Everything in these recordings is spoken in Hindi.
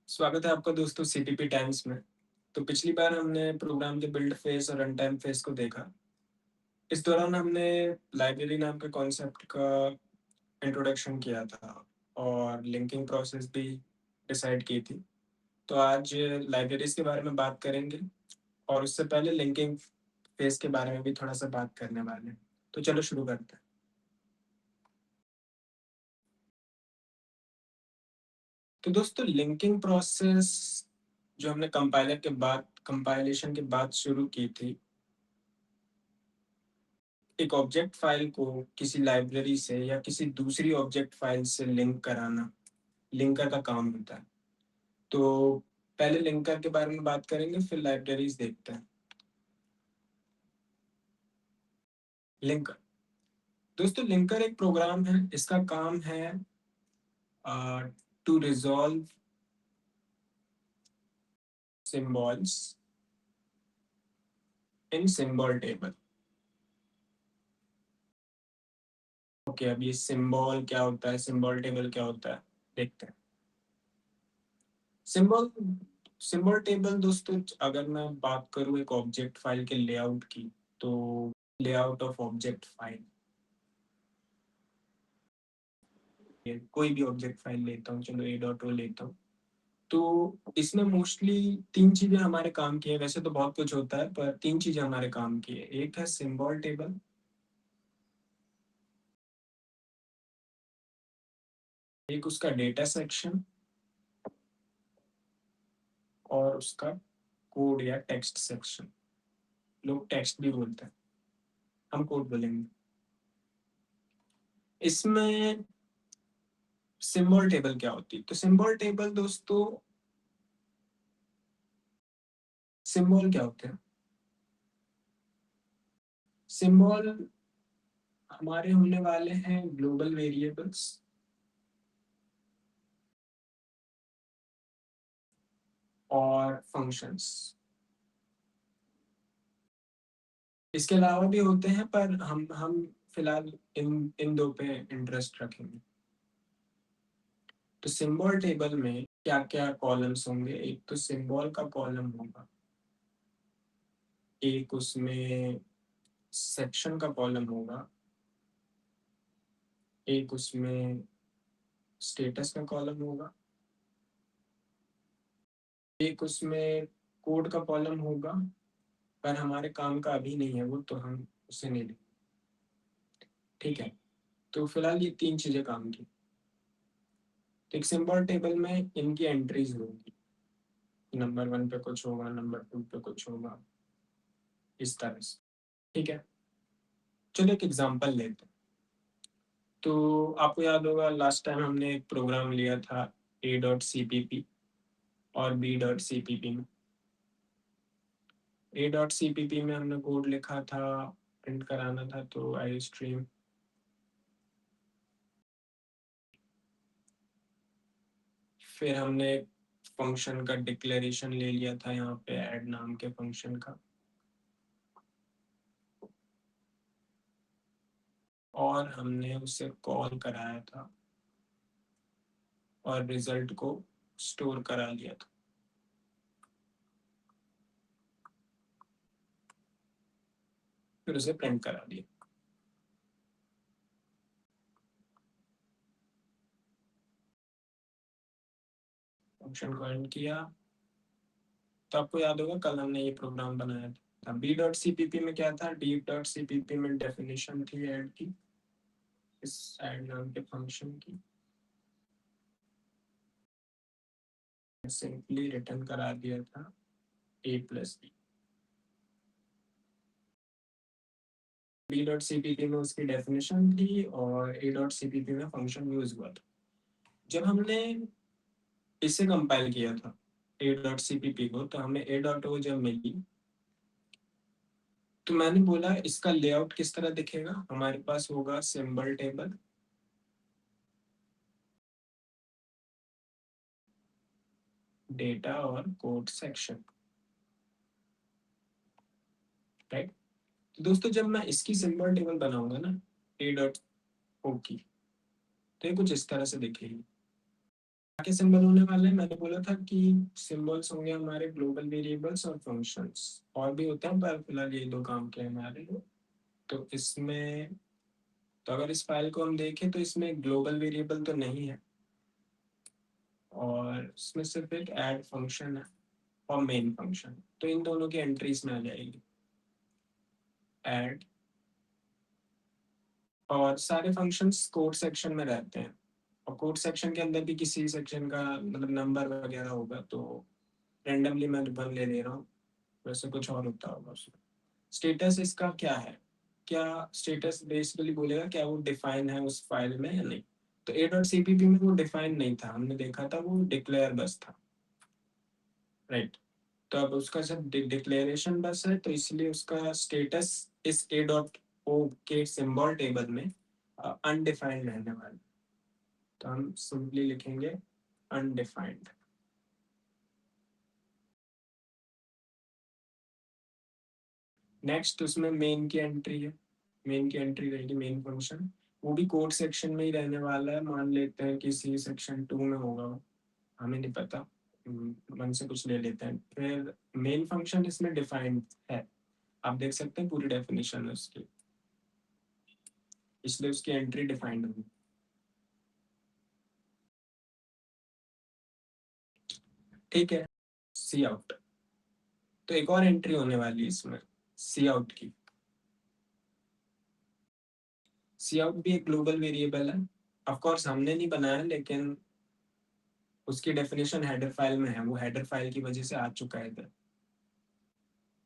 स्वागत है आपका दोस्तों सीपीपी टाइम्स में। तो पिछली बार हमने प्रोग्राम के बिल्ड फेस और रन टाइम फेस को देखा। इस दौरान हमने लाइब्रेरी नाम के कॉन्सेप्ट का इंट्रोडक्शन किया था और लिंकिंग प्रोसेस भी डिसाइड की थी। तो आज लाइब्रेरीज के बारे में बात करेंगे और उससे पहले लिंकिंग फेस के बारे में भी थोड़ा सा बात करने वाले हैं। तो चलो शुरू करते हैं। तो दोस्तों लिंकिंग प्रोसेस जो हमने कंपाइलेशन के बाद शुरू की थी, एक ऑब्जेक्ट फाइल को किसी लाइब्रेरी से या किसी दूसरी ऑब्जेक्ट फाइल से लिंक कराना लिंकर का काम होता है। तो पहले लिंकर के बारे में बात करेंगे, फिर लाइब्रेरीज देखते हैं। लिंकर दोस्तों, लिंकर एक प्रोग्राम है। इसका काम है to resolve symbols in symbol table. Okay, अब ये सिंबल क्या होता है, सिंबल टेबल क्या होता है, देखते हैं। सिंबल सिंबल टेबल दोस्तों, अगर मैं बात करूँ एक ऑब्जेक्ट फाइल के लेआउट की, तो लेआउट ऑफ ऑब्जेक्ट फाइल, कोई भी ऑब्जेक्ट फाइल लेता हूँ, चलो ए डॉट ओ लेता हूँ। तो इसमें मोस्टली तीन चीजें हमारे काम की है। वैसे तो बहुत कुछ होता है, पर तीन चीजें हमारे काम की है। एक है सिंबल टेबल, एक उसका डेटा सेक्शन, और उसका कोड या टेक्स्ट सेक्शन। लोग टेक्स्ट भी बोलते हैं, हम कोड बोलेंगे। इसमें सिंबल टेबल क्या होती है? तो सिंबल टेबल दोस्तों, सिंबल क्या होते हैं? सिंबल हमारे होने वाले हैं ग्लोबल वेरिएबल्स और फंक्शंस। इसके अलावा भी होते हैं, पर हम फिलहाल इन इन दो पे इंटरेस्ट रखेंगे। तो सिंबल टेबल में क्या क्या कॉलम्स होंगे? एक तो सिंबल का कॉलम होगा, एक उसमें सेक्शन का कॉलम होगा, एक उसमें स्टेटस का कॉलम होगा, एक उसमें कोड का कॉलम होगा। पर हमारे काम का अभी नहीं है वो, तो हम उसे नहीं लेंगे। ठीक है, तो फिलहाल ये तीन चीजें काम की। तो एक सिंबल टेबल में इनकी एंट्रीज होगी, नंबर वन पे कुछ होगा, नंबर टू पे कुछ होगा, इस तरह से। ठीक है, चलो एक एग्जांपल लेते हैं। तो आपको याद होगा लास्ट टाइम हमने एक प्रोग्राम लिया था A dot C P P और B dot C P P में। A dot C P P में हमने कोड लिखा था, प्रिंट कराना था, तो आई स्ट्रीम। फिर हमने फंक्शन का डिक्लेरेशन ले लिया था यहाँ पे, ऐड नाम के फंक्शन का, और हमने उसे कॉल कराया था और रिजल्ट को स्टोर करा लिया था। फिर उसे प्रिंट करा दिया। फंक्शन को एंड किया। तो आपको याद होगा कल हमने ये प्रोग्राम बनाया था। B dot C P P में क्या था? D dot C P P में डेफिनेशन थी ऐड की, इस ऐड नाम के फंक्शन की। सिंपली रिटर्न करा दिया था A plus B. B dot C P P में उसकी डेफिनेशन थी और A dot C P P में फंक्शन यूज हुआ था। जब हमने इसे कंपाइल किया था A dot C P P को, तो हमें ए डॉट ओ जब मिली, तो मैंने बोला इसका लेआउट किस तरह दिखेगा। हमारे पास होगा सिंबल टेबल, डेटा और कोड सेक्शन, राइट। तो दोस्तों, जब मैं इसकी सिंबल टेबल बनाऊंगा ना, ए डॉट ओ की, तो ये कुछ इस तरह से दिखेगी। क्या सिंबल होने वाले हैं? मैंने बोला था कि सिंबल्स होंगे हमारे ग्लोबल वेरिएबल्स और फंक्शंस, और भी होते हैं पर फिलहाल ये दो काम के हमारे। तो इसमें, तो अगर इस फाइल को हम देखें तो इसमें ग्लोबल वेरिएबल तो नहीं है, और इसमें सिर्फ एक ऐड फंक्शन है और मेन फंक्शन, तो इन दोनों की एंट्रीज में आ जाएगी ऐड। और सारे फंक्शंस कोड सेक्शन में रहते हैं, और कोड सेक्शन के अंदर भी किसी सेक्शन का मतलब नंबर वगैरह होगा, तो रेंडमली मैं वन ले ले रहा हूँ, वैसे कुछ और होता होगा उसमें। स्टेटस इसका क्या है? क्या स्टेटस बेसिकली बोलेगा क्या वो डिफाइन है उस फाइल में या नहीं। तो A dot C P P में वो डिफाइन नहीं था, हमने देखा था, वो डिक्लेयर बस था, राइट। तो अब उसका जब डिक्लेरेशन बस है, तो इसलिए उसका स्टेटस इस ए डॉट ओ के सिंबल टेबल में अनडिफाइंड रहने वाला। तो हम सिंपली लिखेंगे अनडिफाइंड। नेक्स्ट उसमें मेन की एंट्री है, मेन की एंट्री रहेगी मेन फंक्शन, वो भी कोड सेक्शन में ही रहने वाला है, मान लेते हैं कि सी सेक्शन 2 में होगा वो, हमें नहीं पता, मन से कुछ ले लेते हैं। फिर मेन फंक्शन इसमें डिफाइंड है, आप देख सकते हैं पूरी डेफिनेशन है उसकी, इसलिए उसकी एंट्री डिफाइंड होगी। ठीक है, सी आउट, तो एक और एंट्री होने वाली है इसमें सी आउट की। सी आउट भी एक ग्लोबल वेरिएबल है, ऑफ कोर्स हमने नहीं बनाया, लेकिन उसकी डेफिनेशन हेडर फाइल में है, वो हेडर फाइल की वजह से आ चुका है इधर।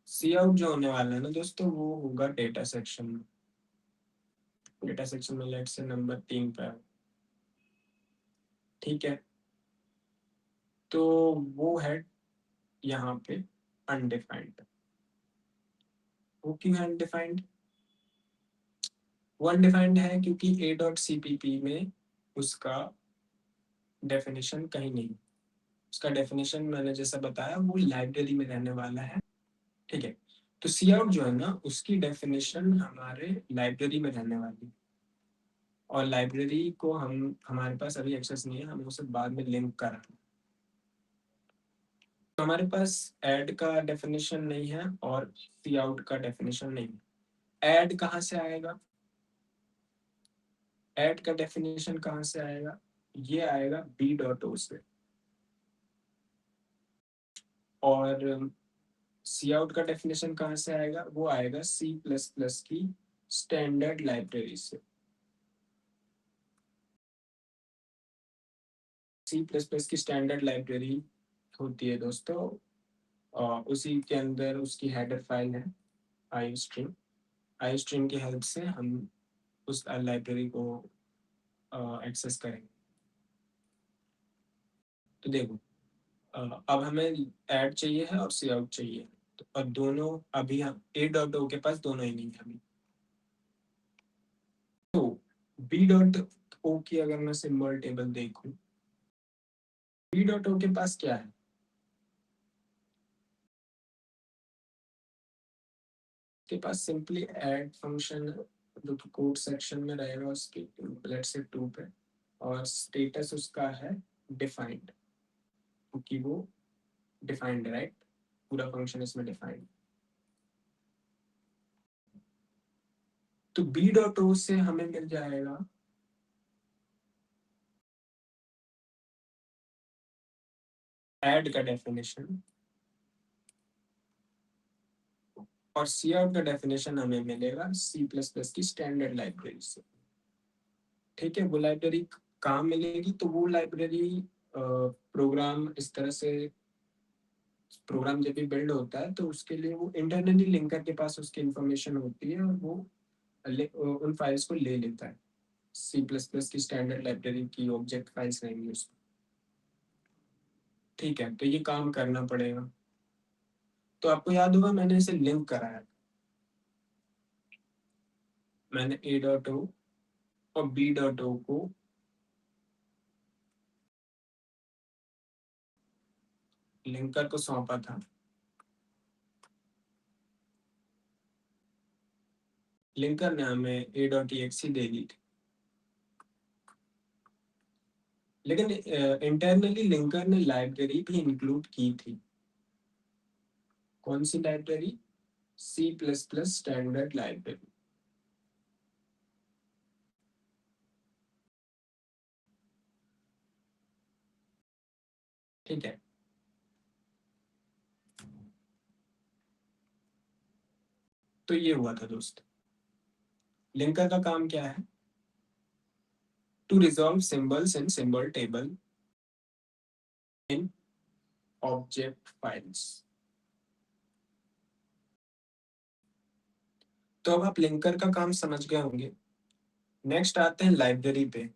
सी आउट जो होने वाला है ना दोस्तों, वो होगा डेटा सेक्शन में, डेटा सेक्शन में लेट से नंबर 3 पे है। ठीक है, तो वो है यहाँ पे अनडिफाइंड। वो क्यों है अनडिफाइंड? वो अनडिफाइंड है क्योंकि A dot C P P में उसका डेफिनेशन कहीं नहीं, उसका डेफिनेशन मैंने जैसा बताया वो लाइब्रेरी में रहने वाला है। ठीक है, तो सी आउट जो है ना, उसकी डेफिनेशन हमारे लाइब्रेरी में रहने वाली है, और लाइब्रेरी को हम, हमारे पास अभी एक्सेस नहीं है, हमें उसे बाद में लिंक करा। तो हमारे पास ऐड का डेफिनेशन नहीं है और सी आउट का डेफिनेशन नहीं है। ऐड कहाँ से आएगा? ऐड का डेफिनेशन कहाँ से आएगा? ये आएगा बी डॉट ओ से, और सी आउट का डेफिनेशन कहाँ से आएगा? वो आएगा सी प्लस प्लस की स्टैंडर्ड लाइब्रेरी से। सी प्लस प्लस की स्टैंडर्ड लाइब्रेरी होती है दोस्तों, उसी के अंदर उसकी हेडर फाइल है आई स्ट्रीम। आई स्ट्रीम की हेल्प से हम उस लाइब्रेरी को एक्सेस करेंगे। तो देखो, अब हमें ऐड चाहिए है और सी आउट चाहिए, तो और दोनों अभी हम ए डॉट ओ के पास दोनों ही नहीं है अभी। तो बी डॉट ओ की अगर मैं सिंबल टेबल देखूं, बी डॉट ओ के पास क्या है? के पास सिंपली ऐड फंक्शन है, जो कि कोड सेक्शन में रहेगा उसके लेट्स से 2 पे, और स्टेटस उसका है डिफाइंड, क्योंकि वो डिफाइंड, राइट, पूरा फंक्शन इसमें डिफाइंड। तो बी डॉट ओ से हमें मिल जाएगा ऐड का डेफिनेशन, और सी आउट का डेफिनेशन हमें मिलेगा सी प्लस प्लस की स्टैंडर्ड लाइब्रेरी से। ठीक है, वो लाइब्रेरी कहाँ मिलेगी? तो वो लाइब्रेरी प्रोग्राम इस तरह से, प्रोग्राम जब भी बिल्ड होता है तो उसके लिए वो इंटरनली लिंकर के पास उसकी इंफॉर्मेशन होती है, और वो उन फाइल्स को ले लेता है। सी प्लस प्लस की स्टैंडर्ड लाइब्रेरी की ऑब्जेक्ट फाइल्स रहेंगी उसमें। ठीक है, तो ये काम करना पड़ेगा। तो आपको याद होगा मैंने इसे लिंक कराया, मैंने ए डॉट ओ और बी डॉट ओ को लिंकर को सौंपा था। लिंकर ने हमें ए डॉट ई एक्स ही दे दी थी। लेकिन इंटरनली लिंकर ने लाइब्रेरी भी इंक्लूड की थी। कौन सी लाइब्रेरी? C++ standard library. ठीक है। तो ये हुआ था दोस्त। लिंकर का काम क्या है? To resolve symbols in symbol table in object files. तो अब आप लिंकर का काम समझ गए होंगे। नेक्स्ट आते हैं लाइब्रेरी पे।